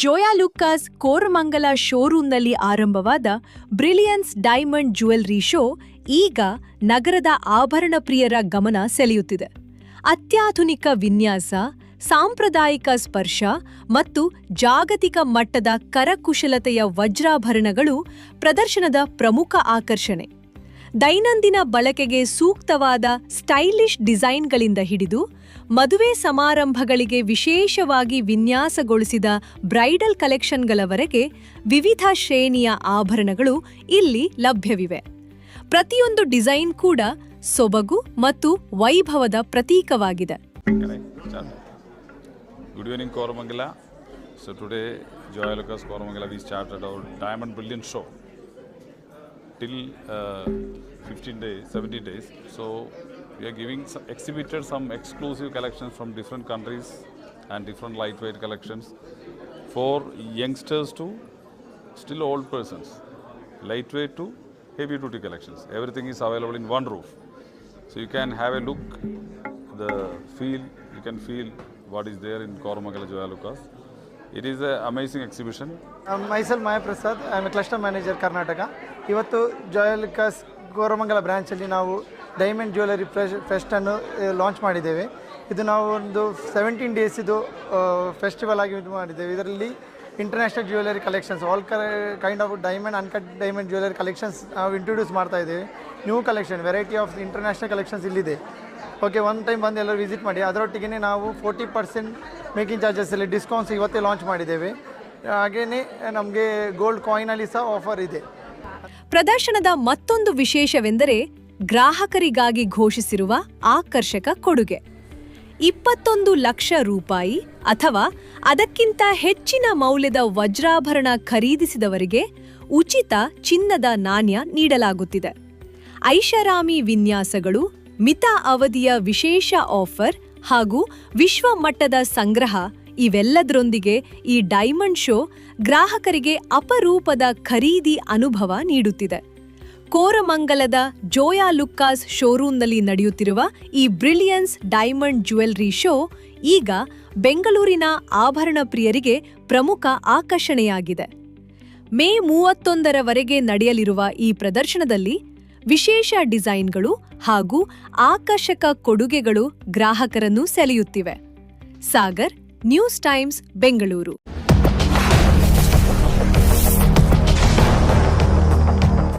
ಜೋಯಾ ಲುಕ್ಕಾಸ್ ಕೋರಮಂಗಲ ಶೋರೂಂನಲ್ಲಿ ಆರಂಭವಾದ brilliance diamond jewellery show ಈಗ ನಗರದ ಆಭರಣ ಪ್ರಿಯರ ಗಮನ ಸೆಳೆಯುತ್ತಿದೆ. ಅತ್ಯಾಧುನಿಕ ವಿನ್ಯಾಸ, ಸಾಂಪ್ರದಾಯಿಕ ಸ್ಪರ್ಶ ಮತ್ತು ಜಾಗತಿಕ ಮಟ್ಟದ ಕರಕುಶಲತೆಯ ವಜ್ರಾಭರಣಗಳು ಪ್ರದರ್ಶನದ ಪ್ರಮುಖ ಆಕರ್ಷಣೆ. ದೈನಂದಿನ ಬಳಕೆಗೆ ಸೂಕ್ತವಾದ ಸ್ಟೈಲಿಶ್ ಡಿಸೈನ್ಗಳಿಂದ ಹಿಡಿದು ಮದುವೆ ಸಮಾರಂಭಗಳಿಗೆ ವಿಶೇಷವಾಗಿ ವಿನ್ಯಾಸಗೊಳಿಸಿದ ಬ್ರೈಡಲ್ ಕಲೆಕ್ಷನ್ಗಳವರೆಗೆ ವಿವಿಧ ಶ್ರೇಣಿಯ ಆಭರಣಗಳು ಇಲ್ಲಿ ಲಭ್ಯವಿವೆ. ಪ್ರತಿಯೊಂದು ಡಿಸೈನ್ ಕೂಡ ಸೊಬಗು ಮತ್ತು ವೈಭವದ ಪ್ರತೀಕವಾಗಿದೆ. Good evening, Koramangala. So today, Joya Lucas Koramangala, we started our Diamond Brilliant Show till 15 days, 17 days. So we are giving exhibited some exclusive collections from different countries and different lightweight collections for youngsters to still old persons, lightweight to heavy duty collections. Everything is available in one roof. So you can have a look, the feel, you can feel what is there in Koramangala Joya Lucas. It is an amazing exhibition. Myself Maya Prasad, I am a cluster manager Karnataka. ಇವತ್ತು Joya Lucas Koramangala ಬ್ರಾಂಚಲ್ಲಿ ನಾವು diamond jewellery ಫೆಸ್ಟನ್ನು launch ಮಾಡಿದ್ದೇವೆ. ಇದು ನಾವು ಒಂದು 17 days ಇದು festival ಆಗಿ ಇದು ಮಾಡಿದ್ದೇವೆ. ಇದರಲ್ಲಿ international jewellery collections, all kind of diamond, uncut diamond jewellery collections ನಾವು ಇಂಟ್ರೊಡ್ಯೂಸ್ ಮಾಡ್ತಾ ಇದ್ದೇವೆ. New collection, variety of international collections ಇಲ್ಲಿದೆ. ಓಕೆ, ಒನ್ ಟೈಮ್ ಬಂದು ಎಲ್ಲರೂ ವಿಸಿಟ್ ಮಾಡಿ. ಅದರೊಟ್ಟಿಗೆ ನಾವು 40% ಮೇಕಿಂಗ್ ಚಾರ್ಜಸ್ಸಲ್ಲಿ ಡಿಸ್ಕೌಂಟ್ಸ್ ಇವತ್ತೇ ಲಾಂಚ್ ಮಾಡಿದ್ದೇವೆ. ಹಾಗೆಯೇ ನಮಗೆ ಗೋಲ್ಡ್ ಕಾಯಿನಲ್ಲಿ ಸಹ ಆಫರ್ ಇದೆ. ಪ್ರದರ್ಶನದ ಮತ್ತೊಂದು ವಿಶೇಷವೆಂದರೆ ಗ್ರಾಹಕರಿಗಾಗಿ ಘೋಷಿಸಿರುವ ಆಕರ್ಷಕ ಕೊಡುಗೆ. 21 ಲಕ್ಷ ರೂಪಾಯಿ ಅಥವಾ ಅದಕ್ಕಿಂತ ಹೆಚ್ಚಿನ ಮೌಲ್ಯದ ವಜ್ರಾಭರಣ ಖರೀದಿಸಿದವರಿಗೆ ಉಚಿತ ಚಿನ್ನದ ನಾಣ್ಯ ನೀಡಲಾಗುತ್ತಿದೆ. ಐಷಾರಾಮಿ ವಿನ್ಯಾಸಗಳು, ಮಿತ ಅವಧಿಯ ವಿಶೇಷ ಆಫರ್ ಹಾಗೂ ವಿಶ್ವ ಮಟ್ಟದ ಸಂಗ್ರಹ ಇವೆಲ್ಲದರೊಂದಿಗೆ ಈ ಡೈಮಂಡ್ ಶೋ ಗ್ರಾಹಕರಿಗೆ ಅಪರೂಪದ ಖರೀದಿ ಅನುಭವ ನೀಡುತ್ತಿದೆ. ಕೋರಮಂಗಲದ ಜೋಯಾ ಲುಕ್ಕಾಸ್ ಶೋರೂಂನಲ್ಲಿ ನಡೆಯುತ್ತಿರುವ ಈ ಬ್ರಿಲಿಯನ್ಸ್ ಡೈಮಂಡ್ ಜ್ಯುವೆಲರಿ ಶೋ ಈಗ ಬೆಂಗಳೂರಿನ ಆಭರಣ ಪ್ರಿಯರಿಗೆ ಪ್ರಮುಖ ಆಕರ್ಷಣೆಯಾಗಿದೆ. ಮೇ 31ರವರೆಗೆ ನಡೆಯಲಿರುವ ಈ ಪ್ರದರ್ಶನದಲ್ಲಿ ವಿಶೇಷ ಡಿಸೈನ್ಗಳು ಹಾಗೂ ಆಕರ್ಷಕ ಕೊಡುಗೆಗಳು ಗ್ರಾಹಕರನ್ನು ಸೆಳೆಯುತ್ತಿವೆ. Sagar, News Times, Bengaluru.